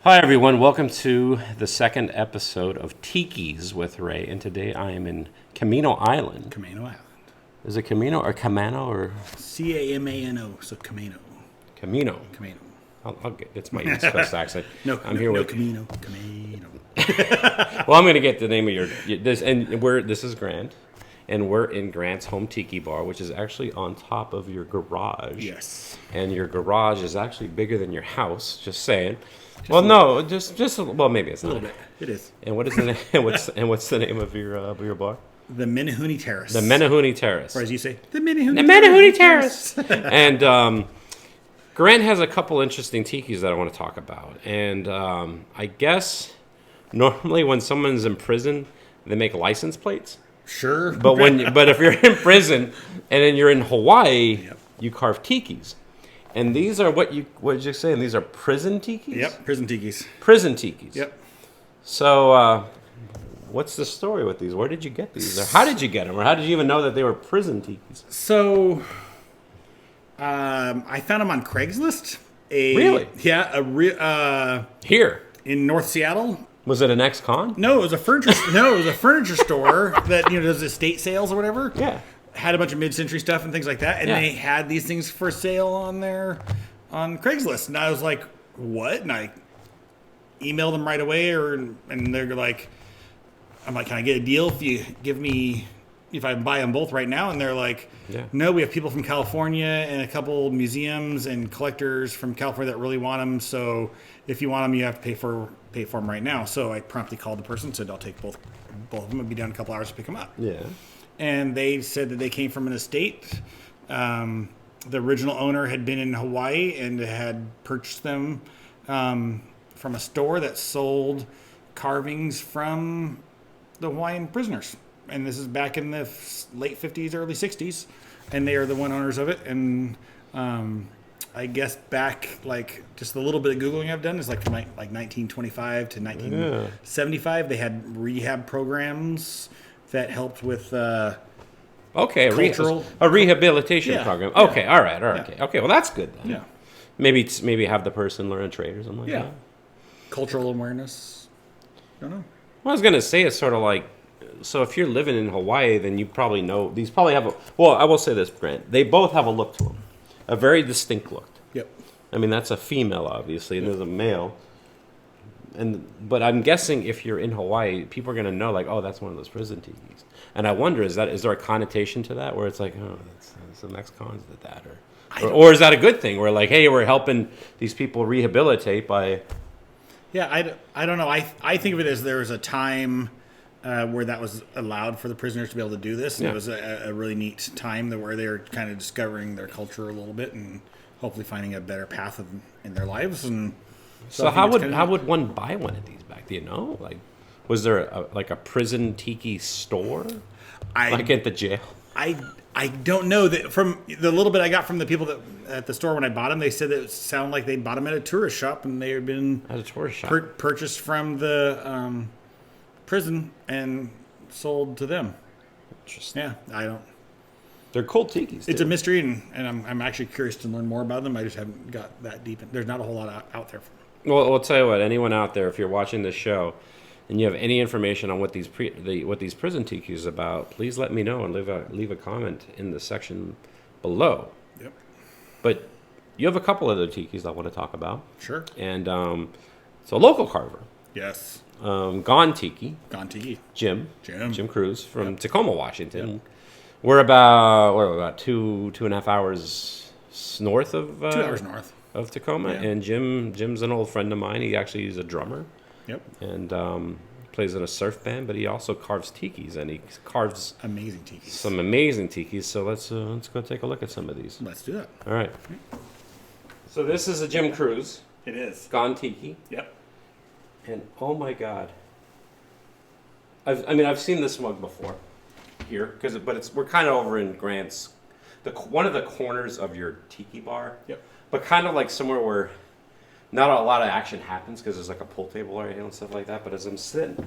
Hi, everyone. Welcome to the second episode of Tikis with Ray. And today I am in Camino Island. Camino Island. Is it Camino or Camano or? Camano, so Camino. Camino. Camino. I'll get, it's my East Coast accent. I'm here with Camino. Well, I'm going to get the name of this, and this is Grant, and we're in Grant's home tiki bar, which is actually on top of your garage. Yes. And your garage is actually bigger than your house. Just saying. Maybe it's not. A little bit. It is. And what is the name? What's the name of your bar? The Menehune Terrace. The Menehune Terrace. Or as you say, the Menehune Terrace. And Grant has a couple interesting tikis that I want to talk about. And I guess normally when someone's in prison, they make license plates. Sure. But if you're in prison and then you're in Hawaii, Yep. You carve tikis. And these are what did you say? And these are prison tikis? Yep, prison tikis. Prison tikis. Yep. So, what's the story with these? Where did you get these? Or how did you get them? Or how did you even know that they were prison tikis? So, I found them on Craigslist. Really? Yeah. Here. In North Seattle. Was it an ex-con? No, it was a furniture store that does estate sales or whatever. Yeah. Had a bunch of mid-century stuff and things like that, and they had these things for sale on Craigslist, and I was like, "What?" And I emailed them right away, and they're like, "I'm like, can I get a deal if I buy them both right now?" And they're like, "No, we have people from California and a couple museums and collectors from California that really want them. So if you want them, you have to pay for them right now." So I promptly called the person, and said, "I'll take both of them. It'll be down in a couple hours to pick them up." Yeah. And they said that they came from an estate. The original owner had been in Hawaii and had purchased them from a store that sold carvings from the Hawaiian prisoners. And this is back in the late 50s, early 60s. And they are the one owners of it. And I guess back, like, just a little bit of Googling I've done is like 1925 to 1975. They had rehab programs that helped with a rehabilitation program. Okay, all right. Okay, well that's good then. Yeah. Maybe have the person learn a trade or something like that. Cultural awareness. I don't know. Well, I was gonna say it's sort of like, so if you're living in Hawaii, then you probably know these probably have I will say this, Brent. They both have a look to them, a very distinct look. Yep. I mean, that's a female, obviously, and there's a male. But I'm guessing if you're in Hawaii, people are going to know, like, oh, that's one of those prison tikis. And I wonder, is there a connotation to that where it's like, oh, that's some ex-cons did that? Or is that a good thing? Where, like, hey, we're helping these people rehabilitate by... Yeah, I don't know. I think of it as there was a time where that was allowed for the prisoners to be able to do this. And it was a really neat time where they were kind of discovering their culture a little bit and hopefully finding a better path in their lives. And so how would one buy one of these back? Do you know? Like, was there a prison tiki store? Like at the jail? I don't know. That from the little bit I got from the people that at the store when I bought them, they said that it sounded like they bought them at a tourist shop and they had been at a tourist shop purchased from the prison and sold to them. Interesting. Yeah, I don't. They're cool tikis. It's a mystery, and I'm actually curious to learn more about them. I just haven't got that deep. There's not a whole lot out there for them. Well, I'll tell you what. Anyone out there, if you're watching this show, and you have any information on what these prison tikis is about, please let me know and leave a comment in the section below. Yep. But you have a couple other tikis I want to talk about. Sure. And it's a local carver. Yes. Gone Tiki. Gone Tiki. Jim Cruz from Tacoma, Washington. Yep. We're about 2.5 hours north of 2 hours north of Tacoma, and Jim's an old friend of mine. He actually is a drummer. Yep. And plays in a surf band, but he also carves tikis, and he carves amazing tikis. Some amazing tikis. So let's go take a look at some of these. Let's do that. All right. So this is a Jim Cruz. It is. Gone Tiki. Yep. And oh my God. I've seen this mug before here we're kind of over in Grant's, one of the corners of your tiki bar. Yep. But kind of like somewhere where not a lot of action happens because there's like a pool table right here and stuff like that. But as I'm sitting,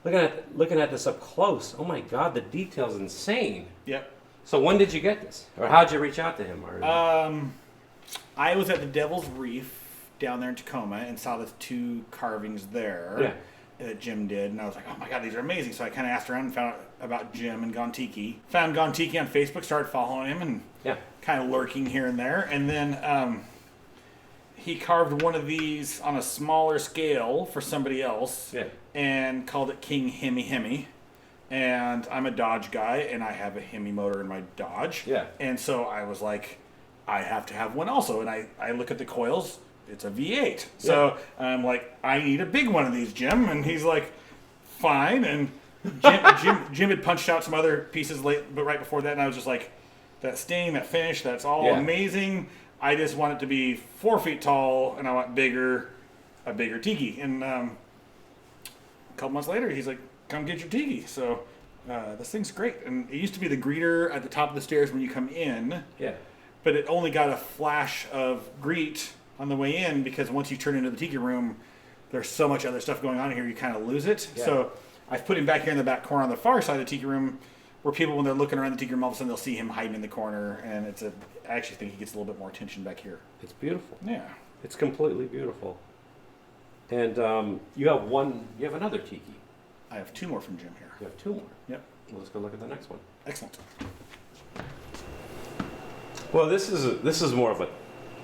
looking at this up close, oh my God, the detail's insane. Yep. So when did you get this, or how'd you reach out to him? Or I was at the Devil's Reef down there in Tacoma and saw the 2 carvings there. Yeah. That Jim did, and I was like, oh my god, these are amazing. So I kind of asked around and found out about Jim and Gone Tiki. Found Gone Tiki on Facebook, started following him, and kind of lurking here and there. And then he carved one of these on a smaller scale for somebody else, and called it King Hemi Hemi. And I'm a Dodge guy, and I have a Hemi motor in my Dodge. Yeah. And so I was like, I have to have one also. And I look at the coils. It's a V8. So I'm like, I need a big one of these, Jim. And he's like, fine. And Jim had punched out some other pieces late, but right before that, and I was just like, that sting, that finish, that's all amazing. I just want it to be 4 feet tall, and I want a bigger Tiki. And a couple months later, he's like, come get your Tiki. So this thing's great. And it used to be the greeter at the top of the stairs when you come in. Yeah. But it only got a flash of greet on the way in, because once you turn into the Tiki room, there's so much other stuff going on here, you kind of lose it. Yeah. So I've put him back here in the back corner on the far side of the Tiki room, where people, when they're looking around the Tiki room, all of a sudden they'll see him hiding in the corner, and I actually think he gets a little bit more attention back here. It's beautiful. Yeah. It's completely beautiful. And you have another Tiki. I have 2 more from Jim here. You have 2 more. Yep. Well, let's go look at the next one. Excellent. Well, this is more of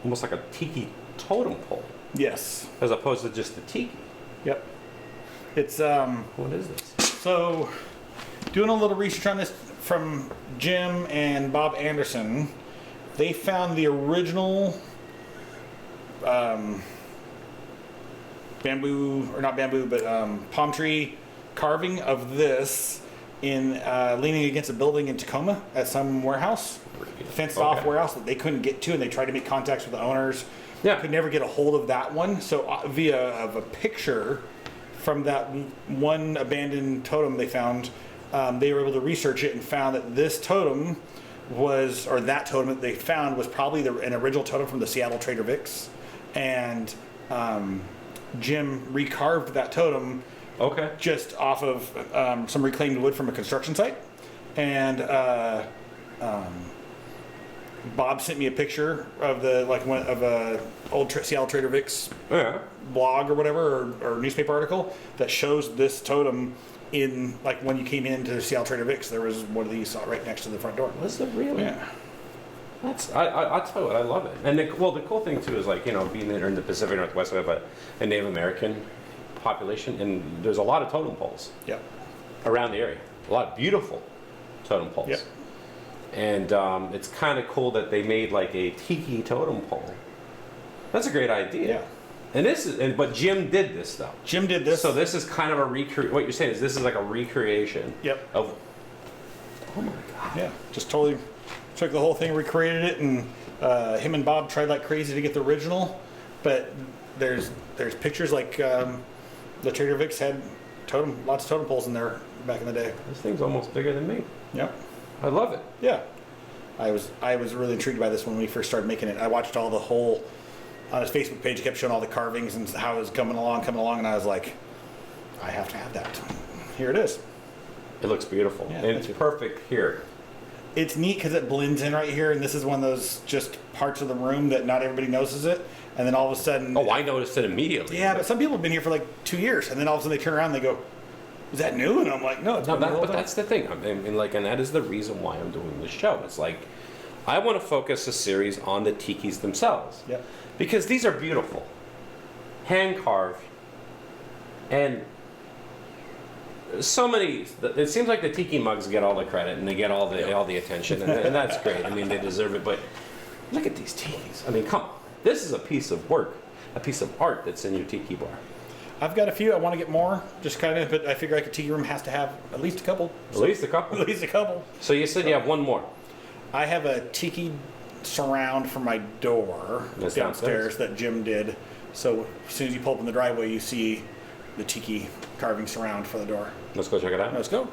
almost like a Tiki totem pole. Yes. As opposed to just the Tiki. Yep. It's What is this? So, doing a little research on this from Jim and Bob Anderson, they found the original bamboo, or not bamboo, but palm tree carving of this in leaning against a building in Tacoma at some warehouse, fenced off warehouse that they couldn't get to, and they tried to make contacts with the owners. Yeah. Could never get a hold of that one. So via of a picture from that one abandoned totem they found, they were able to research it and found that this totem that totem that they found was probably an original totem from the Seattle Trader Vic's. And Jim recarved that totem just off of some reclaimed wood from a construction site. And Bob sent me a picture of a old Seattle Trader Vic's blog or whatever, or newspaper article that shows this totem in, like, when you came into Seattle Trader Vic's, there was one of these right next to the front door. Was it really? Yeah. I'll tell you what, I love it. And the cool thing too is, like, being there in the Pacific Northwest, we have a Native American population, and there's a lot of totem poles around the area. A lot of beautiful totem poles. Yep. And it's kind of cool that they made like a Tiki totem pole. That's a great idea. Yeah. And but Jim did this though. Jim did this. So this is kind of what you're saying is this is like a recreation. Yep. Of. Oh my God. Yeah. Just totally took the whole thing, recreated it, and him and Bob tried like crazy to get the original, but there's pictures like the Trader Vic's had lots of totem poles in there back in the day. This thing's almost bigger than me. Yep. I love it. Yeah. I was really intrigued by this when we first started making it. I watched all the whole, on his Facebook page, he kept showing all the carvings and how it was coming along, and I was like, I have to have that. Here it is. It looks beautiful. Yeah, and it's perfect here. It's neat because it blends in right here, and this is one of those just parts of the room that not everybody notices it, and then all of a sudden... Oh, I noticed it immediately. Yeah, but some people have been here for like 2 years, and then all of a sudden they turn around and they go, is that new? And I'm like, no, it's been here all the but time. that's the thing. And that is the reason why I'm doing this show. It's like, I want to focus a series on the tikis themselves. Yeah. Because these are beautiful. Hand carved. And so many, it seems like the tiki mugs get all the credit and they get all the attention, and that's great. I mean, they deserve it, but look at these tikis. I mean, come on. This is a piece of work, a piece of art that's in your tiki bar. I've got a few. I want to get more, just kind of, but I figure like a tiki room has to have at least a couple. At least a couple. At least a couple. So you said you have one more. I have a tiki surround for my door That's downstairs that Jim did. So as soon as you pull up in the driveway, you see the tiki carving surround for the door. Let's go check it out. Let's go.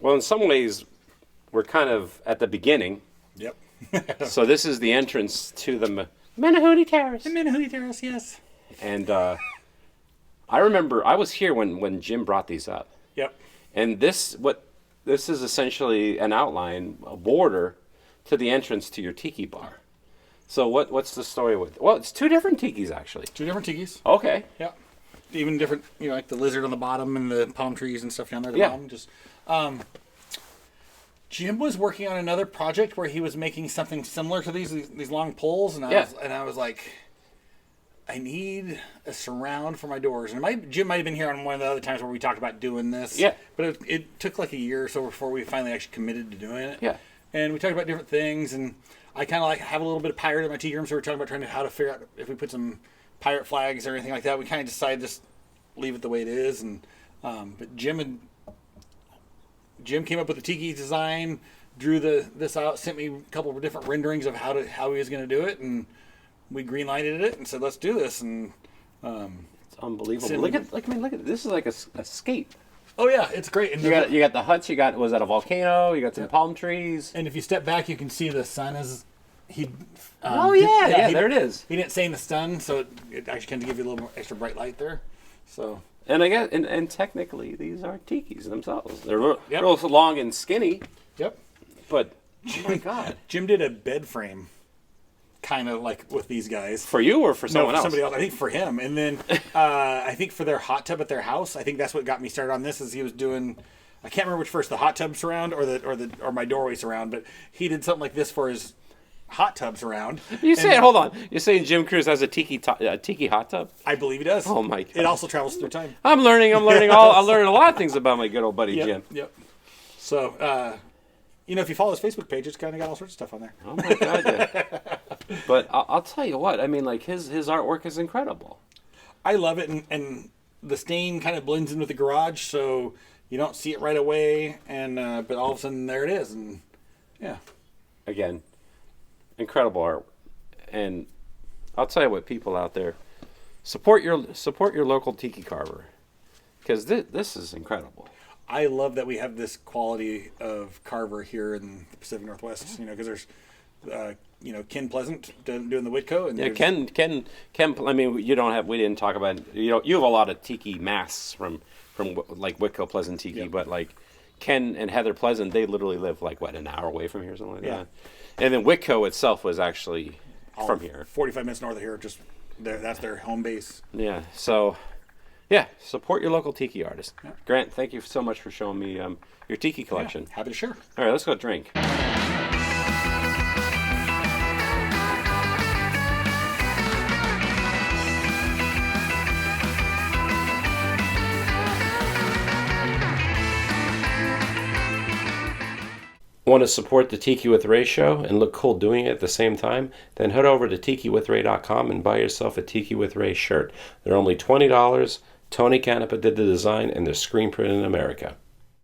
Well, in some ways, we're kind of at the beginning. Yep. So this is the entrance to the Menehune Terrace. The Menehune Terrace, yes. And I remember I was here when Jim brought these up. Yep. And this is essentially an outline, a border to the entrance to your tiki bar. So what's the story with? Well, it's two different tikis actually. Two different tikis. Okay. Yeah. Even different, like the lizard on the bottom and the palm trees and stuff down there at the Yeah. bottom. Just, Jim was working on another project where he was making something similar to these long poles, and I was like, I need a surround for my doors. And Jim might have been here on one of the other times where we talked about doing this. Yeah. But it took like a year or so before we finally actually committed to doing it. Yeah. And we talked about different things, and I kind of like have a little bit of pirate in my tiki room, so we're talking about how to figure out if we put some pirate flags or anything like that. We kind of decided just leave it the way it is, and but Jim came up with the tiki design, drew this out, sent me a couple of different renderings of how he was going to do it, and we green-lighted it and said, let's do this. And it's unbelievable. Look at this is like a scape. Oh yeah, it's great. And you got the huts. Was that a volcano? You got some palm trees. And if you step back, you can see the sun is there it is. He didn't say in the sun, so it actually kind of give you a little more extra bright light there. So. And I guess, and technically, these are tikis themselves. They're real long and skinny. Yep. But oh my God, Jim did a bed frame, kind of like with these guys. For you or for someone else? Somebody else. I think for him. And then I think for their hot tub at their house. I think that's what got me started on this. Is he was doing, I can't remember which first, the hot tub surround or my doorway surround, but he did something like this for his hot tub surround. Hold on. You're saying Jim Cruz has a tiki hot tub? I believe he does. Oh my God. It also travels through time. I'm learning I'm learning a lot of things about my good old buddy Jim. Yep. So, if you follow his Facebook page, it's kind of got all sorts of stuff on there. Oh my God. Yeah. But I'll tell you what. I mean, like his artwork is incredible. I love it, and the stain kind of blends in with the garage, so you don't see it right away, and but all of a sudden there it is, and yeah. Again, incredible art, and I'll tell you what, people out there, support your local tiki carver, because this is incredible. I love that we have this quality of carver here in the Pacific Northwest. Because there's, Ken Pleasant doing the Whitco, and Ken. I mean, we didn't talk about. You have a lot of tiki masks from like Whitco Pleasant Tiki, but like Ken and Heather Pleasant, they literally live like an hour away from here, something like that. And then Whitco itself was actually from here, 45 minutes north of here. Just there, that's their home base. Yeah. So, yeah, support your local tiki artist. Yeah. Grant, thank you so much for showing me your tiki collection. Yeah, happy to share. All right, let's go drink. Want to support the Tiki with Ray show and look cool doing it at the same time? Then head over to tikiwithray.com and buy yourself a Tiki with Ray shirt. They're only $20. Tony Canapa did the design, and they're screen printed in America.